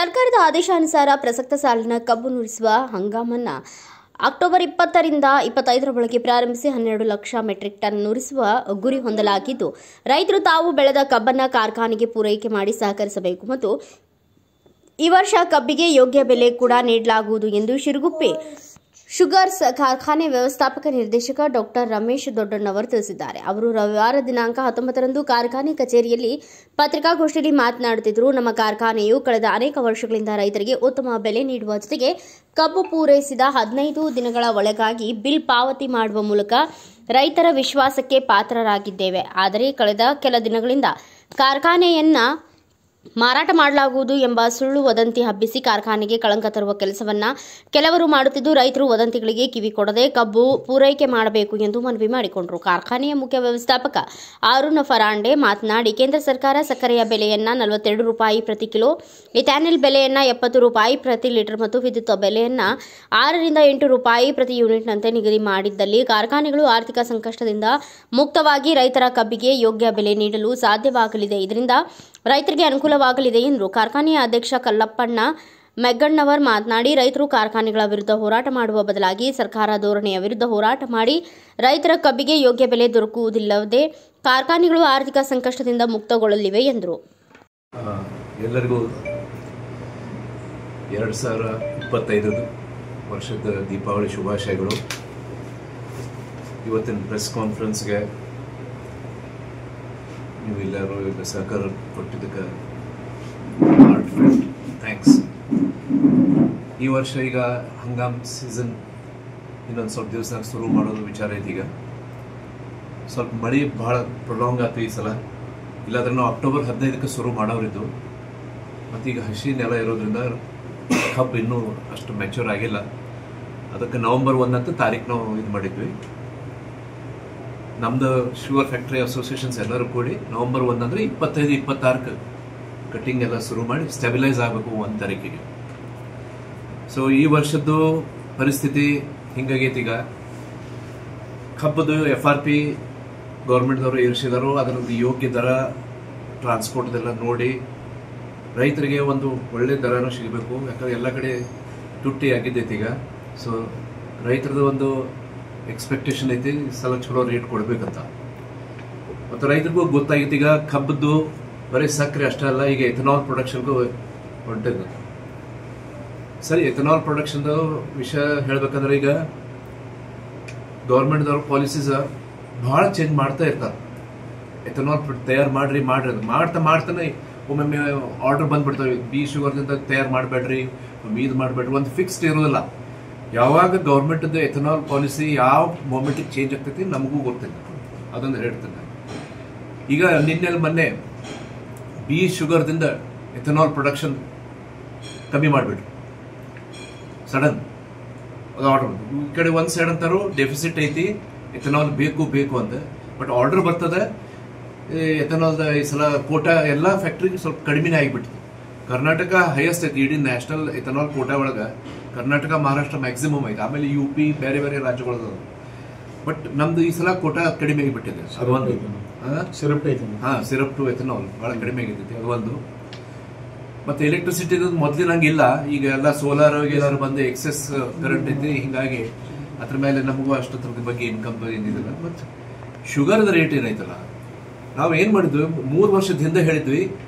ಸರ್ಕಾರದ ಆದೇಶಾನುಸಾರ ಪ್ರಸಕ್ತ ಸಾಲಿನ ಕಬ್ಬು ನುರಿಸುವ ಹಂಗಾಮನ್ನು ಅಕ್ಟೋಬರ್ 20ರಿಂದ 25ರ ಒಳಗೆ ಪ್ರಾರಂಭಿಸಿ 12 ಲಕ್ಷ ಮೆಟ್ರಿಕ್ ಟನ್ ನುರಿಸುವ ಗುರಿ ಹೊಂದಲಾಗಿದ್ದು, ರೈತರು ತಾವು ಬೆಳೆದ ಕಬ್ಬನ್ನು ಕಾರ್ಖಾನೆಗೆ ಪೂರೈಕೆ ಮಾಡಿ ಸಹಕರಿಸಬೇಕು ಮತ್ತು ಈ ವರ್ಷ ಕಬ್ಬಿಗೆ ಯೋಗ್ಯ ಬೆಲೆ ಕೂಡ ನೀಡಲಾಗುವುದು ಎಂದು ಶಿರಗುಪ್ಪೆ ಶುಗರ್ಸ್ ಕಾರ್ಖಾನೆ ವ್ಯವಸ್ಥಾಪಕ ನಿರ್ದೇಶಕ ಡಾಕ್ಟರ್ ರಮೇಶ್ ದೊಡ್ಡಣ್ಣವರು ತಿಳಿಸಿದ್ದಾರೆ. ಅವರು ರವಿವಾರ ದಿನಾಂಕ 19ರಂದು ಕಾರ್ಖಾನೆ ಕಚೇರಿಯಲ್ಲಿ ಪತ್ರಿಕಾಗೋಷ್ಠಿಯಲ್ಲಿ ಮಾತನಾಡುತ್ತಿದ್ದರು. ನಮ್ಮ ಕಾರ್ಖಾನೆಯು ಕಳೆದ ಅನೇಕ ವರ್ಷಗಳಿಂದ ರೈತರಿಗೆ ಉತ್ತಮ ಬೆಲೆ ನೀಡುವ ಜೊತೆಗೆ ಕಬ್ಬು ಪೂರೈಸಿದ 15 ದಿನಗಳ ಒಳಗಾಗಿ ಬಿಲ್ ಪಾವತಿ ಮಾಡುವ ಮೂಲಕ ರೈತರ ವಿಶ್ವಾಸಕ್ಕೆ ಪಾತ್ರರಾಗಿದ್ದೇವೆ. ಆದರೆ ಕಳೆದ ಕೆಲ ದಿನಗಳಿಂದ ಕಾರ್ಖಾನೆಯನ್ನ ಮಾರಾಟ ಮಾಡಲಾಗುವುದು ಎಂಬ ಸುಳ್ಳು ವದಂತಿ ಹಬ್ಬಿಸಿ ಕಾರ್ಖಾನೆಗೆ ಕಳಂಕ ತರುವ ಕೆಲಸವನ್ನ ಕೆಲವರು ಮಾಡುತ್ತಿದ್ದು, ರೈತರು ವದಂತಿಗಳಿಗೆ ಕಿವಿ ಕೊಡದೆ ಕಬ್ಬು ಪೂರೈಕೆ ಮಾಡಬೇಕು ಎಂದು ಮನವಿ ಮಾಡಿಕೊಂಡರು. ಕಾರ್ಖಾನೆಯ ಮುಖ್ಯ ವ್ಯವಸ್ಥಾಪಕ ಅರುಣ್ ಫರಾಂಡೆ ಮಾತನಾಡಿ, ಕೇಂದ್ರ ಸರ್ಕಾರ ಸಕ್ಕರೆಯ ಬೆಲೆಯನ್ನ 42 ರೂಪಾಯಿ ಪ್ರತಿ ಕಿಲೋ, ಇಥಾನಿಲ್ ಬೆಲೆಯನ್ನ 70 ರೂಪಾಯಿ ಪ್ರತಿ ಲೀಟರ್ ಮತ್ತು ವಿದ್ಯುತ್ ಬೆಲೆಯನ್ನ 6 ರಿಂದ 8 ರೂಪಾಯಿ ಪ್ರತಿ ಯೂನಿಟ್ನಂತೆ ನಿಗದಿ ಮಾಡಿದ್ದಲ್ಲಿ ಕಾರ್ಖಾನೆಗಳು ಆರ್ಥಿಕ ಸಂಕಷ್ಟದಿಂದ ಮುಕ್ತವಾಗಿ ರೈತರ ಕಬ್ಬಿಗೆ ಯೋಗ್ಯ ಬೆಲೆ ನೀಡಲು ಸಾಧ್ಯವಾಗಲಿದೆ. ಇದರಿಂದ ರೈತರಿಗೆ ಅನುಕೂಲವಾಗಲಿದೆ ಎಂದರು. ಕಾರ್ಖಾನೆಯ ಅಧ್ಯಕ್ಷ ಕಲ್ಲಪ್ಪಣ್ಣ ಮೆಗ್ಗಣ್ಣವರ್ ಮಾತನಾಡಿ, ರೈತರು ಕಾರ್ಖಾನೆಗಳ ವಿರುದ್ಧ ಹೋರಾಟ ಮಾಡುವ ಬದಲಾಗಿ ಸರ್ಕಾರ ಧೋರಣೆಯ ವಿರುದ್ಧ ಹೋರಾಟ ಮಾಡಿ ರೈತರ ಕಬ್ಬಿಗೆ ಯೋಗ್ಯ ಬೆಲೆ ದೊರಕುವುದಿಲ್ಲದೆ ಕಾರ್ಖಾನೆಗಳು ಆರ್ಥಿಕ ಸಂಕಷ್ಟದಿಂದ ಮುಕ್ತಗೊಳ್ಳಲಿವೆ ಎಂದರು. ಎಲ್ಲರಿಗೂ 2025 ವರ್ಷದ ದೀಪಾವಳಿ ಶುಭಾಶಯಗಳು. ಇವತ್ತಿನ ಪ್ರೆಸ್ ಕಾನ್ಫರೆನ್ಸ್ಗೆ ನೀವೆಲ್ಲರೂ ಸಹಕಾರ ಕೊಟ್ಟಿದ್ದಕ್ಕೆ ಥ್ಯಾಂಕ್ಸ್. ಈ ವರ್ಷ ಈಗ ಹಂಗಾಮ್ ಸೀಸನ್ ಇನ್ನೊಂದು ಸ್ವಲ್ಪ ದಿವಸ ಶುರು ಮಾಡೋದು ವಿಚಾರ ಐತಿ. ಈಗ ಸ್ವಲ್ಪ ಮಳೆ ಭಾಳ ಪ್ರೊಲಾಂಗ್ ಆಯ್ತು ಈ ಸಲ. ಇಲ್ಲಾಂದ್ರೆ ನಾವು ಅಕ್ಟೋಬರ್ 15ಕ್ಕೆ ಶುರು ಮಾಡೋರಿದ್ದು. ಮತ್ತು ಈಗ ಹಸಿ ನೆಲ ಇರೋದ್ರಿಂದ ಕಬ್ಬು ಇನ್ನೂ ಅಷ್ಟು ಮೆಚ್ಯೂರ್ ಆಗಿಲ್ಲ. ಅದಕ್ಕೆ ನವೆಂಬರ್ 1 ತಾರೀಕು ನಾವು ಇದು ಮಾಡಿದ್ವಿ. ನಮ್ದು ಶುಗರ್ ಫ್ಯಾಕ್ಟ್ರಿ ಅಸೋಸಿಯೇಷನ್ಸ್ ಎಲ್ಲರೂ ಕೂಡಿ ನವೆಂಬರ್ 1 ಅಂದರೆ 25-26 ಕಟ್ಟಿಂಗ್ ಎಲ್ಲ ಶುರು ಮಾಡಿ ಸ್ಟೆಬಿಲೈಸ್ ಆಗಬೇಕು 1 ತಾರೀಕಿಗೆ. ಸೊ ಈ ವರ್ಷದ್ದು ಪರಿಸ್ಥಿತಿ ಹಿಂಗಾಗೈತಿ. ಈಗ ಕಬ್ಬದು FRP ಗೌರ್ಮೆಂಟ್ದವರು ಏರಿಸಿದಾರೋ ಅದರದ್ದು ಯೋಗ್ಯ ದರ ಟ್ರಾನ್ಸ್ಪೋರ್ಟ್ದೆಲ್ಲ ನೋಡಿ ರೈತರಿಗೆ ಒಂದು ಒಳ್ಳೆ ದರನೂ ಸಿಗಬೇಕು. ಯಾಕಂದ್ರೆ ಎಲ್ಲ ಕಡೆ ತುಟ್ಟಿ ಆಗಿದ್ದೈತಿ ಈಗ. ಸೊ ರೈತರದ್ದು ಒಂದು ಎಕ್ಸ್ಪೆಕ್ಟೇಷನ್ ಐತಿ ಸಲ ಚಲೋ ರೇಟ್ ಕೊಡ್ಬೇಕಂತ. ಮತ್ತು ರೈತರಿಗೂ ಗೊತ್ತಾಗಿತ್ತು ಈಗ ಕಬ್ಬದ್ದು ಬರೀ ಸಕ್ಕರೆ ಅಷ್ಟೇ ಅಲ್ಲ, ಈಗ ಎಥನಾಲ್ ಪ್ರೊಡಕ್ಷನ್ಗೂ ಹೊಂಟಿದ್ದು. ಸರಿ, ಎಥನಾಲ್ ಪ್ರೊಡಕ್ಷನ್ದು ವಿಷಯ ಹೇಳ್ಬೇಕಂದ್ರೆ ಈಗ ಗೌರ್ಮೆಂಟ್ದವ್ರ ಪಾಲಿಸೀಸ್ ಭಾಳ ಚೇಂಜ್ ಮಾಡ್ತಾ ಇರ್ತಾರೆ. ಎಥನಾಲ್ ತಯಾರು ಮಾಡ್ತಾನೆ ಒಮ್ಮೊಮ್ಮೆ ಆರ್ಡರ್ ಬಂದ್ಬಿಡ್ತಾವೆ, ಬಿ ಶುಗರ್ದಿಂದ ತಯಾರು ಮಾಡಬೇಡ್ರಿ, ಇದು ಮಾಡಬೇಡ್ರಿ, ಒಂದು ಫಿಕ್ಸ್ಡ್ ಇರೋದಿಲ್ಲ. ಯಾವಾಗ ಗೌರ್ಮೆಂಟ್ದು ಎಥನಾಲ್ ಪಾಲಿಸಿ ಯಾವ ಮೂಮೆಂಟಿಗೆ ಚೇಂಜ್ ಆಗ್ತೈತಿ ನಮಗೂ ಗೊತ್ತಿಲ್ಲ. ಅದೊಂದು ಹೇಳ್ತೇನೆ. ಈಗ ಮೊನ್ನೆ ಬಿ ಶುಗರ್ದಿಂದ ಎಥನಾಲ್ ಪ್ರೊಡಕ್ಷನ್ ಕಮ್ಮಿ ಮಾಡಿಬಿಟ್ರು ಸಡನ್. ಅದು ಆರ್ಡರ್ ಈ ಕಡೆ ಒಂದು ಸೈಡ್ ಅಂತಾರು ಡೆಫಿಸಿಟ್ ಐತಿ, ಎಥನಾಲ್ ಬೇಕು ಅಂತ. ಬಟ್ ಆರ್ಡರ್ ಬರ್ತದೆ ಎಥನಾಲ್ ಈ ಸಲ ಕೋಟಾ ಎಲ್ಲ ಫ್ಯಾಕ್ಟ್ರಿಗೆ ಸ್ವಲ್ಪ ಕಡಿಮೆನೇ ಆಗಿಬಿಡ್ತು. ಕರ್ನಾಟಕ ಹೈಯೆಸ್ಟ್ ಐತಿ ಇಡೀ ನ್ಯಾಷನಲ್ ಎಥನಾಲ್ ಕೋಟಾ ಒಳಗೆ. ಕರ್ನಾಟಕ, ಮಹಾರಾಷ್ಟ್ರ ಮ್ಯಾಕ್ಸಿಮಮ್ ಐತಿ, ಆಮೇಲೆ UP ಬೇರೆ ಬೇರೆ ರಾಜ್ಯಗಳದ. ಬಟ್ ನಮ್ದು ಈ ಸಲ ಕೋಟಾ ಕಡಿಮೆ ಆಗಿಬಿಟ್ಟಿದೆ. ಅದೊಂದು ಸಿರಪ್ ಟು ಎಥನಾಲ್ ಬಹಳ ಕಡಿಮೆ ಆಗಿರ್ತೈತಿ, ಅದೊಂದು. ಮತ್ತೆ ಎಲೆಕ್ಟ್ರಿಸಿಟಿ ಮೊದಲಿನಂಗೆ ಇಲ್ಲ, ಈಗ ಎಲ್ಲ ಸೋಲಾರ್ ಎಲ್ಲಾರು ಬಂದು ಎಕ್ಸೆಸ್ ಕರೆಂಟ್ ಐತಿ. ಹಿಂಗಾಗಿ ಅದ್ರ ಮೇಲೆ ನಮಗೂ ಅಷ್ಟೊತ್ತರ ಬಗ್ಗೆ ಇನ್ಕಮ್ ಏನಿದಿಲ್ಲ. ಮತ್ತು ಶುಗರ್ದ ರೇಟ್ ಏನೈತಲ್ಲ, ನಾವು ಏನ್ ಮಾಡಿದ್ವಿ 3 ವರ್ಷದ ಹಿಂದೆ ಹೇಳಿದ್ವಿ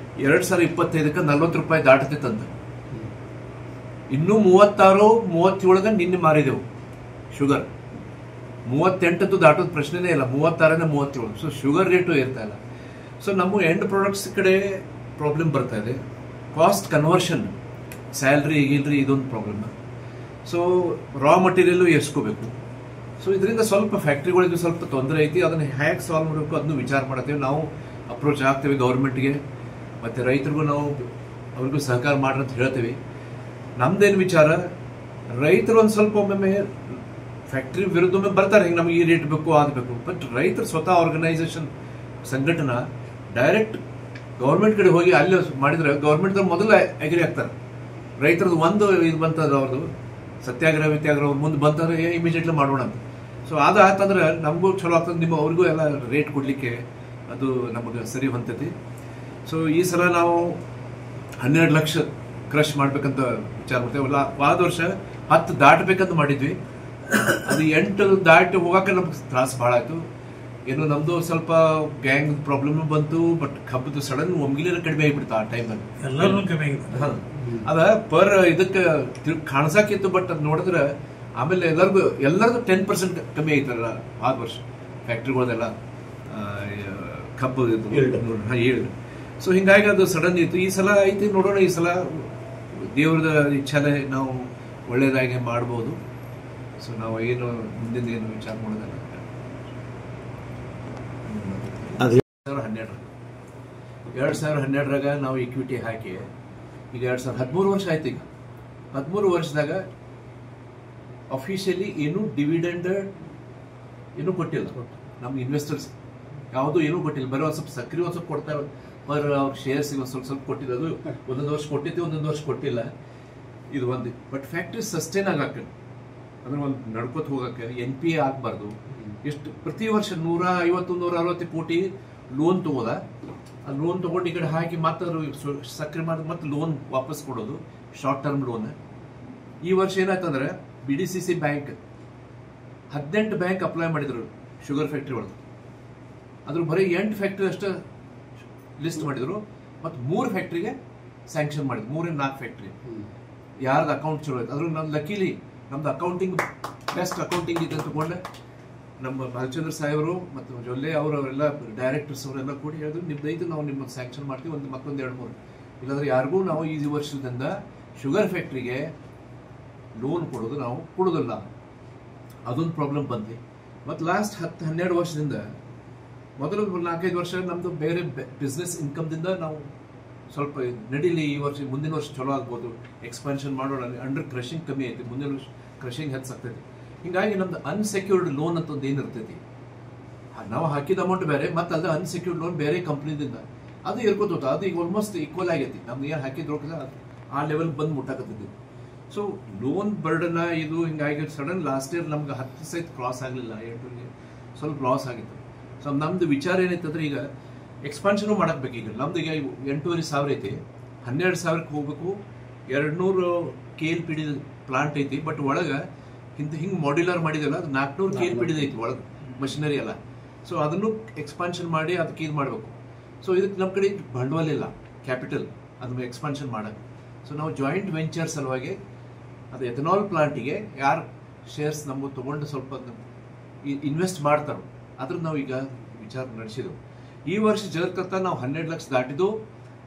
2025ಕ್ಕೆ 40 ರೂಪಾಯಿ ದಾಟತೈತಂತ. ಇನ್ನೂ 36-37 ನಿನ್ನೆ ಮಾರಿದೆವು ಶುಗರ್. 38 ದಾಟೋದು ಪ್ರಶ್ನೆನೇ ಇಲ್ಲ, 36-37. ಸೊ ಶುಗರ್ ರೇಟು ಇರ್ತಾ ಇಲ್ಲ. ಸೊ ನಮ್ಮ ಎಂಡ್ ಪ್ರಾಡಕ್ಟ್ಸ್ ಕಡೆ ಪ್ರಾಬ್ಲಮ್ ಬರ್ತಾ ಇದೆ. ಕಾಸ್ಟ್ ಕನ್ವರ್ಷನ್, ಸ್ಯಾಲ್ರಿ ಈಗಿಲ್ರಿ, ಇದೊಂದು ಪ್ರಾಬ್ಲಮ್. ಸೊ ರಾ ಮಟೀರಿಯಲ್ಲು ಏರ್ಸ್ಕೋಬೇಕು. ಸೊ ಇದರಿಂದ ಸ್ವಲ್ಪ ಫ್ಯಾಕ್ಟ್ರಿಗಳಿಗೆ ಸ್ವಲ್ಪ ತೊಂದರೆ ಐತಿ. ಅದನ್ನು ಹೇಗೆ ಸಾಲ್ವ್ ಮಾಡಬೇಕು ಅದನ್ನು ವಿಚಾರ ಮಾಡ್ತೇವೆ. ನಾವು ಅಪ್ರೋಚ್ ಆಗ್ತೇವೆ ಗೌರ್ಮೆಂಟ್ಗೆ, ಮತ್ತು ರೈತರಿಗೂ ನಾವು ಅವ್ರಿಗೂ ಸಹಕಾರ ಮಾಡ್ರಿ ಅಂತ ಹೇಳ್ತೇವೆ. ನಮ್ದೇನು ವಿಚಾರ, ರೈತರು ಒಂದು ಸ್ವಲ್ಪ ಒಮ್ಮೊಮ್ಮೆ ಫ್ಯಾಕ್ಟ್ರಿ ವಿರುದ್ಧ ಬರ್ತಾರೆ, ಹಿಂಗೆ ನಮಗೆ ಈ ರೇಟ್ ಬೇಕು ಆಗಬೇಕು. ಬಟ್ ರೈತರು ಸ್ವತಃ ಆರ್ಗನೈಸೇಷನ್ ಸಂಘಟನಾ ಡೈರೆಕ್ಟ್ ಗೌರ್ಮೆಂಟ್ ಕಡೆ ಹೋಗಿ ಅಲ್ಲಿ ಮಾಡಿದ್ರೆ ಗೌರ್ಮೆಂಟ್ದವ್ರು ಮೊದಲು ಅಗ್ರಿ ಆಗ್ತಾರೆ. ರೈತರದ್ದು ಒಂದು ಇದು ಬಂತಂದ್ರೆ ಅವ್ರದ್ದು ಸತ್ಯಾಗ್ರಹ ವಿತ್ಯಾಗ್ರಹ ಮುಂದೆ ಬಂತಂದ್ರೆ ಇಮಿಡಿಯೇಟ್ಲಿ ಮಾಡೋಣ ಅಂತ. ಸೊ ಅದು ಆತಂದ್ರೆ ನಮಗೂ ಚಲೋ ಆಗ್ತದೆ, ಅವ್ರಿಗೂ ಎಲ್ಲ ರೇಟ್ ಕೊಡ್ಲಿಕ್ಕೆ ಅದು ನಮಗೆ ಸರಿ ಹೊಂತೈತಿ. ಸೊ ಈ ಸಲ ನಾವು 12 ಲಕ್ಷ ಕ್ರಶ್ ಮಾಡ್ಬೇಕಂತ ವಿಚಾರ ಮಾಡ್ತೇವೆ. ಹೋದ ವರ್ಷ 10 ದಾಟಬೇಕಂತ ಮಾಡಿದ್ವಿ. ಅದು 8 ದಾಟಿ ಹೋಗಾಕ ನಮ್ಗೆ ತ್ರಾಸ ಭಾಳ ಆಯ್ತು. ಏನು ನಮ್ದು ಸ್ವಲ್ಪ ಗ್ಯಾಂಗ್ ಪ್ರಾಬ್ಲಮ್ ಬಂತು, ಬಟ್ ಕಬ್ಬದು ಸಡನ್ ಒಮ್ಗಿಲೆ ಕಡಿಮೆ ಆಗಿಬಿಡ್ತು ಆ ಟೈಮಲ್ಲಿ. ಎಲ್ಲರೂ ಕಮ್ಮಿ ಆಗಿದೆ. ಅದ ಪರ್ ಇದಕ್ಕೆ ಕಾಣಿಸಾಕಿತ್ತು, ಬಟ್ ಅದ್ ನೋಡಿದ್ರೆ ಆಮೇಲೆ ಎಲ್ಲರಿಗೂ 10% ಕಮ್ಮಿ ಆಯ್ತಲ್ಲ ಆದ ವರ್ಷ ಫ್ಯಾಕ್ಟ್ರಿಗಳದೆಲ್ಲ ಕಬ್ಬು ಈಲ್ಡ್. ಸೊ ಹಿಂಗಾಗಿ ಅದು ಸಡನ್ ಇತ್ತು. ಈ ಸಲ ಐತಿ ನೋಡೋಣ, ಈ ಸಲ ದೇವ್ರದ ಇಚ್ಛಾಲೆ ನಾವು ಒಳ್ಳೇದಾಗಿ ಮಾಡ್ಬೋದು. ಸೊ ನಾವು ಏನು ಮುಂದಿನ ಏನು ವಿಚಾರ ಮಾಡೋದಲ್ಲ. 2012 ನಾವು ಇಕ್ವಿಟಿ ಹಾಕಿ ಈಗ 2013 ವರ್ಷ ಆಯ್ತು. ಈಗ 13 ವರ್ಷದಾಗ ಅಫಿಷಿಯಲಿ ಏನು ಡಿವಿಡೆಂಡ್ ಏನೂ ಕೊಟ್ಟಿಲ್ಲ ನಮ್ಗೆ ಇನ್ವೆಸ್ಟರ್ಸ್, ಯಾವುದು ಏನೂ ಕೊಟ್ಟಿಲ್ಲ. ಬರೀ ಒಂದು ಸ್ವಲ್ಪ ಸಕ್ರಿ ಒಂದು ಸ್ವಲ್ಪ ಕೊಡ್ತಾರೆ, ಬರ್ ಅವ್ರ ಶೇರ್ಸ್ ಒಂದು ಸ್ವಲ್ಪ ಕೊಟ್ಟಿದ್ದು. ಅದು ಒಂದೊಂದು ವರ್ಷ ಕೊಟ್ಟಿದ್ದೆ, ಒಂದೊಂದು ವರ್ಷ ಕೊಟ್ಟಿಲ್ಲ. ಇದು ಒಂದು ಬಟ್ ಫ್ಯಾಕ್ಟ್ರಿ ಸಸ್ಟೈನ್ ಆಗಕ್ಕೆ ಅಂದ್ರೆ ಒಂದು ನಡ್ಕೋತ ಹೋಗಕ್ಕೆ NPA ಆಗಬಾರ್ದು. ಎಷ್ಟು ಪ್ರತಿ ವರ್ಷ 150-160 ಕೋಟಿ ಲೋನ್ ತಗೋದ, ಆ ಲೋನ್ ತಗೊಂಡು ಈ ಕಡೆ ಹಾಕಿ ಮತ್ತೆ ಸಕ್ರೆ ಮಾಡಿ ಮತ್ತೆ ಲೋನ್ ವಾಪಸ್ ಕೊಡೋದು, ಶಾರ್ಟ್ ಟರ್ಮ್ ಲೋನ್. ಈ ವರ್ಷ ಏನಾಯ್ತಂದ್ರೆ BDCC ಬ್ಯಾಂಕ್ 18 ಬ್ಯಾಂಕ್ ಅಪ್ಲೈ ಮಾಡಿದ್ರು ಶುಗರ್ ಫ್ಯಾಕ್ಟ್ರಿ ಒಳಗೆ. ಅದ್ರ ಬರೀ 8 ಫ್ಯಾಕ್ಟ್ರಿ ಅಷ್ಟೇ ಲಿಸ್ಟ್ ಮಾಡಿದ್ರು, ಮತ್ತು 3 ಫ್ಯಾಕ್ಟ್ರಿಗೆ ಸ್ಯಾಂಕ್ಷನ್ ಮಾಡಿದ್ರು. 3-4 ಫ್ಯಾಕ್ಟ್ರಿ ಯಾರ್ದು ಅಕೌಂಟ್ ಚಲೋ ಆಯ್ತು. ಅದ್ರ ನಮ್ದು ಲಕ್ಕೀಲಿ ನಮ್ದು ಅಕೌಂಟಿಂಗ್ ಬೆಸ್ಟ್ ಅಕೌಂಟಿಂಗ್ ಇದೆ ತಗೊಂಡೆ ನಮ್ಮ ಬಾಲಚಂದ್ರ ಸಾಹೇಬರು ಮತ್ತು ಜೊಲ್ಲೆ ಅವರೆಲ್ಲ ಡೈರೆಕ್ಟರ್ಸ್ ಅವರೆಲ್ಲ ಕೂಡಿ ಹೇಳಿದ್ರು, ನಿಮ್ದೈದು ನಾವು ನಿಮ್ಮನ್ನು ಸ್ಯಾಂಕ್ಷನ್ ಮಾಡ್ತೀವಿ, ಮತ್ತೊಂದು 2-3. ಇಲ್ಲಾಂದ್ರೆ ಯಾರಿಗೂ ನಾವು ಈ ವರ್ಷದಿಂದ ಶುಗರ್ ಫ್ಯಾಕ್ಟ್ರಿಗೆ ಲೋನ್ ಕೊಡೋದು ನಾವು ಕೊಡೋದಿಲ್ಲ. ಅದೊಂದು ಪ್ರಾಬ್ಲಮ್ ಬಂದ್ವಿ. ಮತ್ತು ಲಾಸ್ಟ್ 10-12 ವರ್ಷದಿಂದ ಮೊದಲು 4-5 ವರ್ಷ ನಮ್ದು ಬೇರೆ ಬಿಸ್ನೆಸ್ ಇನ್ಕಮ್ದಿಂದ ನಾವು ಸ್ವಲ್ಪ ನಡೀಲಿ, ಈ ವರ್ಷ ಮುಂದಿನ ವರ್ಷ ಚಲೋ ಆಗ್ಬೋದು, ಎಕ್ಸ್ಪಾನ್ಷನ್ ಮಾಡೋಣ. ಅಂಡರ್ ಕ್ರಷಿಂಗ್ ಕಮ್ಮಿ ಐತಿ, ಮುಂದಿನ ವರ್ಷ ಕ್ರಷಿಂಗ್ ಹೆಚ್ಚಾಗ್ತೈತಿ. ಹಿಂಗಾಗಿ ನಮ್ದು ಅನ್ಸೆಕ್ಯೂರ್ಡ್ ಲೋನ್ ಅಂತ ಒಂದು ಏನಿರ್ತೈತಿ, ನಾವು ಹಾಕಿದ ಅಮೌಂಟ್ ಬೇರೆ, ಮತ್ತೆ ಅದ ಅನ್ಸೆಕ್ಯೂರ್ಡ್ ಲೋನ್ ಬೇರೆ ಕಂಪ್ನಿದಿಂದ ಅದು ಇರ್ಕೋತ. ಅದು ಈಗ ಆಲ್ಮೋಸ್ಟ್ ಈಕ್ವಲ್ ಆಗೈತಿ. ನಮ್ದು ಏನು ಹಾಕಿದ್ರು ಆ ಲೆವೆಲ್ ಬಂದು ಮುಟ್ಟಾಕತ್ತಿದ್ವಿ. ಸೊ ಲೋನ್ ಬರ್ಡನ್ ಇದು ಹಿಂಗಾಗಿ ಸಡನ್ ಲಾಸ್ಟ್ ಇಯರ್ ನಮ್ಗೆ 10 ಸೈತ್ ಕ್ರಾಸ್ ಆಗಲಿಲ್ಲ, 8ಗೆ ಸ್ವಲ್ಪ ಲಾಸ್ ಆಗಿತ್ತು. ಸೊ ನಮ್ದು ವಿಚಾರ ಏನೈತಂದ್ರೆ ಈಗ ಎಕ್ಸ್ಪಾನ್ಷನ್ ಮಾಡಕ್ಬೇಕು. ಈಗ ನಮ್ದು ಈಗ 8,500 ಐತಿ, 12,000ಕ್ಕೆ ಹೋಗ್ಬೇಕು. 200 KLPD ಪ್ಲಾಂಟ್ ಐತಿ, ಬಟ್ ಒಳಗೆ ಹಿಂಗೆ ಮಾಡ್ಯುಲರ್ ಮಾಡಿದಲ್ಲ, ಅದು 400 KLPD ಐತಿ ಒಳಗೆ ಮಷಿನರಿ ಎಲ್ಲ. ಸೊ ಅದನ್ನು ಎಕ್ಸ್ಪಾನ್ಷನ್ ಮಾಡಿ ಅದಕ್ಕೆ ಇದು ಮಾಡಬೇಕು. ಸೊ ಇದಕ್ಕೆ ನಮ್ಮ ಕಡೆ ಬಂಡವಾಳ ಇಲ್ಲ, ಕ್ಯಾಪಿಟಲ್ ಅದನ್ನು ಎಕ್ಸ್ಪಾನ್ಷನ್ ಮಾಡಕ್ಕೆ. ಸೊ ನಾವು ಜಾಯಿಂಟ್ ವೆಂಚರ್ ಸಲುವಾಗಿ ಅದು ಎಥನಾಲ್ ಪ್ಲಾಂಟಿಗೆ ಯಾರು ಶೇರ್ಸ್ ನಮಗೆ ತೊಗೊಂಡು ಸ್ವಲ್ಪ ಇನ್ವೆಸ್ಟ್ ಮಾಡ್ತಾರೋ ಅದ್ರ ನಾವು ಈಗ ವಿಚಾರ ನಡೆಸಿದೆವು. ಈ ವರ್ಷ ಜಗತ್ಕರ್ತ ನಾವು 12 ಲಕ್ಷ ದಾಟಿದ್ದು,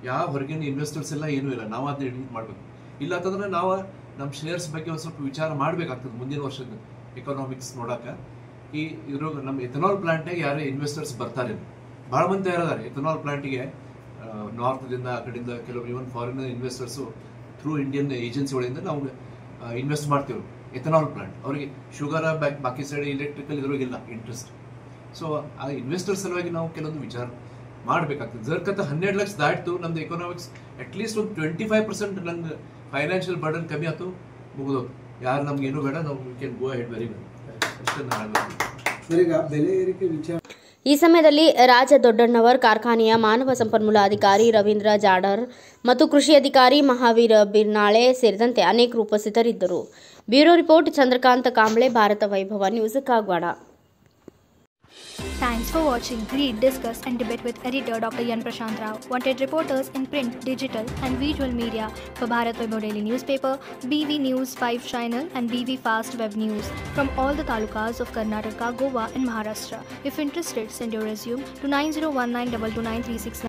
ಯಾವ ಹೊರಗಿನ ಇನ್ವೆಸ್ಟರ್ಸ್ ಎಲ್ಲ ಏನೂ ಇಲ್ಲ. ನಾವು ಅದನ್ನ ಇದು ಮಾಡಬೇಕು. ಇಲ್ಲ ಅಂತಂದ್ರೆ ನಾವು ನಮ್ಮ ಶೇರ್ಸ್ ಬಗ್ಗೆ ಒಂದು ಸ್ವಲ್ಪ ವಿಚಾರ ಮಾಡಬೇಕಾಗ್ತದೆ ಮುಂದಿನ ವರ್ಷದ ಎಕನಾಮಿಕ್ಸ್ ನೋಡಕ್ಕೆ. ಈ ಇದ್ರ ನಮ್ಮ ಎಥನಾಲ್ ಪ್ಲಾಂಟ್ನಾಗ ಯಾರೇ ಇನ್ವೆಸ್ಟರ್ಸ್ ಬರ್ತಾರೆ, ಭಾಳ ಮಂದಿ ತಯಾರಿದ್ದಾರೆ ಎಥನಾಲ್ ಪ್ಲಾಂಟಿಗೆ. ನಾರ್ತ್ದಿಂದ ಆ ಕಡೆಯಿಂದ ಕೆಲವರು ಇವನ್ ಫಾರಿನ್ ಇನ್ವೆಸ್ಟರ್ಸು ಥ್ರೂ ಇಂಡಿಯನ್ ಏಜೆನ್ಸಿಗಳಿಂದ ನಾವು ಇನ್ವೆಸ್ಟ್ ಮಾಡ್ತೀವಿ ಎಥನಾಲ್ ಪ್ಲಾಂಟ್. ಅವರಿಗೆ ಶುಗರ್ ಬಾಕಿ ಸೈಡ್ ಎಲೆಕ್ಟ್ರಿಕಲ್ ಇದ್ರೊಳಗಿಲ್ಲ ಇಂಟ್ರೆಸ್ಟ್. ಸೊ ಆ ಇನ್ವೆಸ್ಟರ್ ಸಲುವಾಗಿ ನಾವು ಕೆಲವೊಂದು ವಿಚಾರ ಮಾಡಬೇಕಾಗ್ತದೆ. ಜರ್ಕತ್ತ 12 ಲಕ್ಷ ದಾಟಿತು, ನಮ್ದು ಎಕನಾಮಿಕ್ಸ್ ಅಟ್ಲೀಸ್ಟ್ ಒಂದು 25% ನಂಗೆ ಫೈನಾನ್ಷಿಯಲ್ ಬರ್ಡನ್ ಕಮ್ಮಿ ಆಯ್ತು, ಮುಗಿದೋದು. ಯಾರು ನಮ್ಗೆ ಏನೂ ಬೇಡ, ನಾವು can go head very well. ಈ ಸಮಯದಲ್ಲಿ ರಾಜ ದೊಡ್ಡಣ್ಣವರ್, ಕಾರ್ಖಾನೆಯ ಮಾನವ ಸಂಪನ್ಮೂಲ ಅಧಿಕಾರಿ ರವೀಂದ್ರ ಜಾಡರ್ ಮತ್ತು ಕೃಷಿ ಅಧಿಕಾರಿ ಮಹಾವೀರ ಬಿರ್ನಾಳೆ ಸೇರಿದಂತೆ ಅನೇಕರು ಉಪಸ್ಥಿತರಿದ್ದರು. ಬ್ಯೂರೋ ರಿಪೋರ್ಟ್ ಚಂದ್ರಕಾಂತ ಕಾಂಬ್ಳೆ, ಭಾರತ ವೈಭವ news, Kagwad. Thanks for watching. Read, discuss and debate with editor Dr. Yan Prashant Rao. Wanted reporters in print, digital and visual media for Bharat Vaibhav Daily Newspaper, BV News 5 Channel and BV Fast Web News from all the talukas of Karnataka, Goa and Maharashtra. If interested, send your resume to 9019229369.